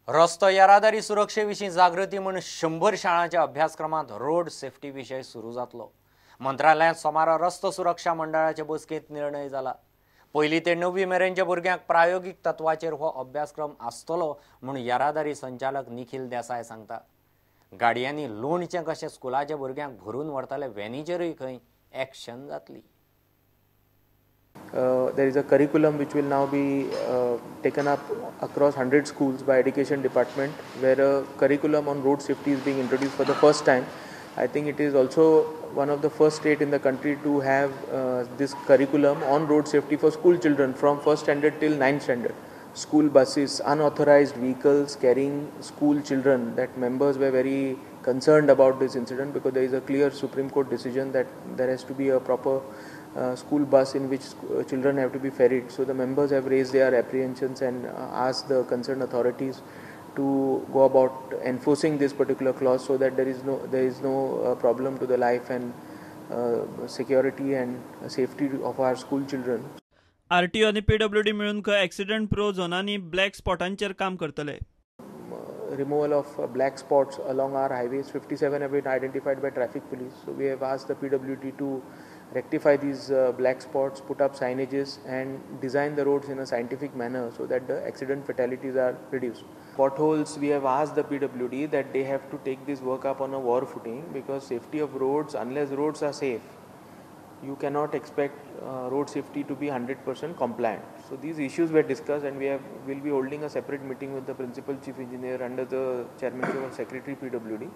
रस्तो येरादारी सुरक्षेविशीं जागृती म्हूण 100 शाळांच्या अभ्यासक्रमांत रोड सेफ्टी विशय सुरू जातलो। मंत्रालयात सोमार रस्तो सुरक्षा मंडळाचे बसकेंत निर्णय जाला। पयली ते 9वी मेरेनच्या भुरग्यांक प्रायोगिक तत्वाचेर हो अभ्यासक्रम आसतलो म्हूण येरादारी संचालक निखिल देसाय सांगता। गाडयांनी लोणचें कशें स्कुलाच्या भुरग्यांक भरून व्हरतले व्हॅनीचेरूय खंय एक्शन जातली। There is a curriculum which will now be taken up across 100 schools by Education Department, where a curriculum on road safety is being introduced for the first time. I think it is also one of the first state in the country to have this curriculum on road safety for school children from 1st standard till 9th standard. School buses, unauthorized vehicles carrying school children, that members were very concerned about this incident because there is a clear Supreme Court decision that there has to be a proper school bus in which children have to be ferried. So the members have raised their apprehensions and asked the concerned authorities to go about enforcing this particular clause so that there is no problem to the life and security and safety of our school children. RTO आणि PWD मिळून accident pro झोनांनी black स्पॉटांचेर काम करतले। Removal of black spots along our highways, 57 have been identified by traffic police. So we have asked the PWD to rectify these black spots, put up signages and design the roads in a scientific manner so that the accident fatalities are reduced. Potholes, we have asked the PWD that they have to take this work up on a war footing because safety of roads, unless roads are safe, you cannot expect road safety to be 100% compliant. So these issues were discussed and will be holding a separate meeting with the principal chief engineer under the chairmanship of secretary PWD.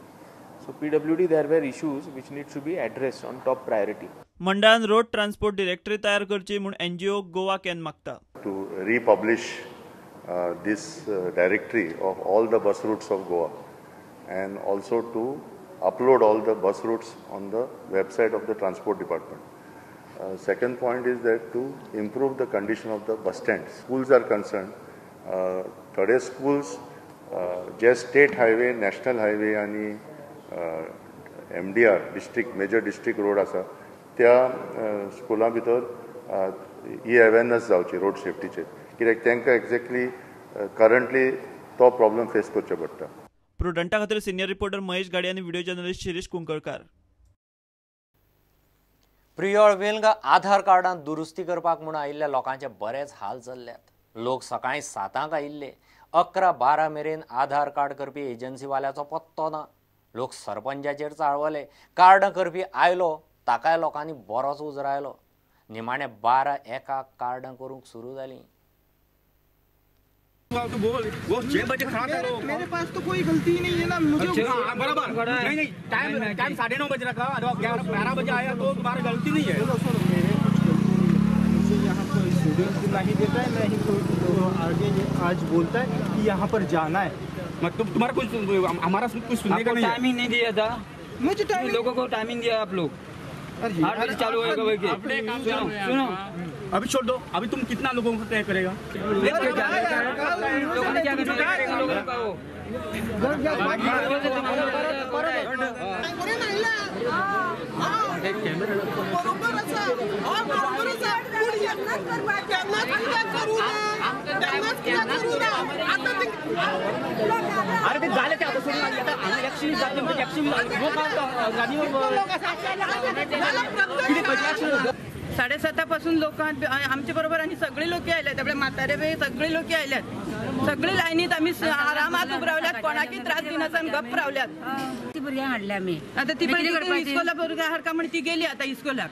So PWD, there were issues which need to be addressed on top priority. मंडळान road transport directory तयार करची म्हूण NGO Goa can मागता। To republish this directory of all the bus routes of Goa and also to upload all the bus routes on the website of the transport department. Second point is that to improve the condition of the bus stands. Schools are concerned. Today schools, just state highway, national highway आणि MDR district major district road आसा त्या स्कुलां भितर ही awareness जावची road सेफ्टीचेर कित्याक तांकां exactly currently तो problem face करचे पडटा। प्रुडंटा खातीर सिनियर रिपोर्टर महेश गाडी आनी व्हिडिओ जर्नलिस्ट शिरीष कुंकळकार। प्रियोळ वेलंग आधार कार्डांत दुरुस्ती करपाक म्हूण आयिल्ल्या लोकांचे बरेच हाल चल्ल्यात। लोक सकाळीं 7 आयिल्ले 11-12 मेरेन आधार कार्ड करपी एजन्सीवाल्याचो पत्तो ना। लोक सरपंचाचेर चाळवले, कार्ड करपी आयलो ताकाय लोकांनी बरोच उजरायलो। निमाणे 12-1 कार्ड करूंक सुरू जाली। मेरे पास तो कोई गलती ही नहीं है ना। मुझे बराबर नहीं टाइम 9:30 बजे रखा, 11-12 बजे आया तो तुम्हारी गलती नहीं है। मुझे यहाँ पर स्टूडेंट नहीं देता है, नहीं तो आगे आज बोलता है कि यहाँ पर जाना है, मतलब तुम्हारा कुछ हमारा कुछ सुनने का नहीं। टाइमिंग नहीं दिया था, मुझे टाइमिंग लोगों को टाइमिंग दिया आप लोग। 8 बजे चालू होगा। सुनो अभी छोड़ दो, अभी तुम कितना लोगों को तय करेगा? अरे ते झाले ते आता सोडून आता आम्ही ऍक्शन जाते म्हणजे ऍक्शन गाडीवर 7:30 पासून लोक आमच्या बरोबर आणि सगळे लोक आयल्यात, आपले म्हातारे बी सगळे लोक आयल्यात। सगळे लायनीत आम्ही आरामात उभ रावल्यात, कोणाकी त्रास दिनासान गप्प रावल्यात। ती भुरग्यांक हाडल्या आमी आता ती पयली इस्कोला भुरग्यां हाडका म्हण ती गेली आता इस्कोलाक।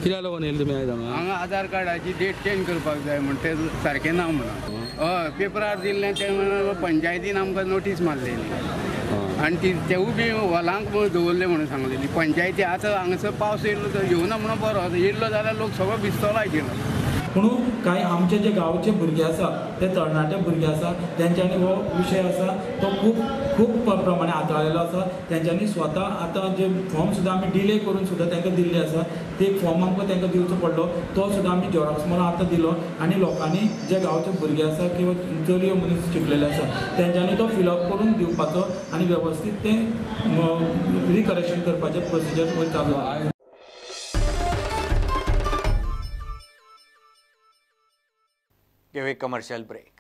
कित्याक लागून येयले तुमी आयज हांगा? आधार कार्डाची डेट चेंज करपाक जाय म्हण ते सारकें ना म्हणून हय पेपरार दिल्लें ते पंचायतीन आमकां नोटीस मारलेली आणि तेवूय बी वॉलांक दवरले म्हणून सांगलेली पंचायती। आतां हांगासर पावस येयलो तर येवना म्हणून बरो, येयलो जाल्यार लोक सगळो भिजतलो आयिल्लो। म्हणून कांय आमचे जे गांवचे भुरगे आसा ते तरणाटे भुरगे आसा तेंच्यांनी हो विशय आसा तो खूब प्रमाणे हाताळलेलो आसा। तेंच्यांनी स्वता आतां जे फॉर्म सुद्दां आमी डिले करून सुद्दां तांकां दिल्ले आसा, ते फॉर्म आमकां तांकां दिवचो पडलो, तो सुद्दां आमी झेरॉक्स मारून आतां दिलो आनी लोकांनी जे गांवचे भुरगे आसा किंवा चलयो मनीस शिकलेले आसा तेंच्यांनी तो फिलअप करून दिवपाचो आनी वेवस्थीत तें रिकरेक्शन करपाचें प्रोसिजर चालू आसा। give a commercial break.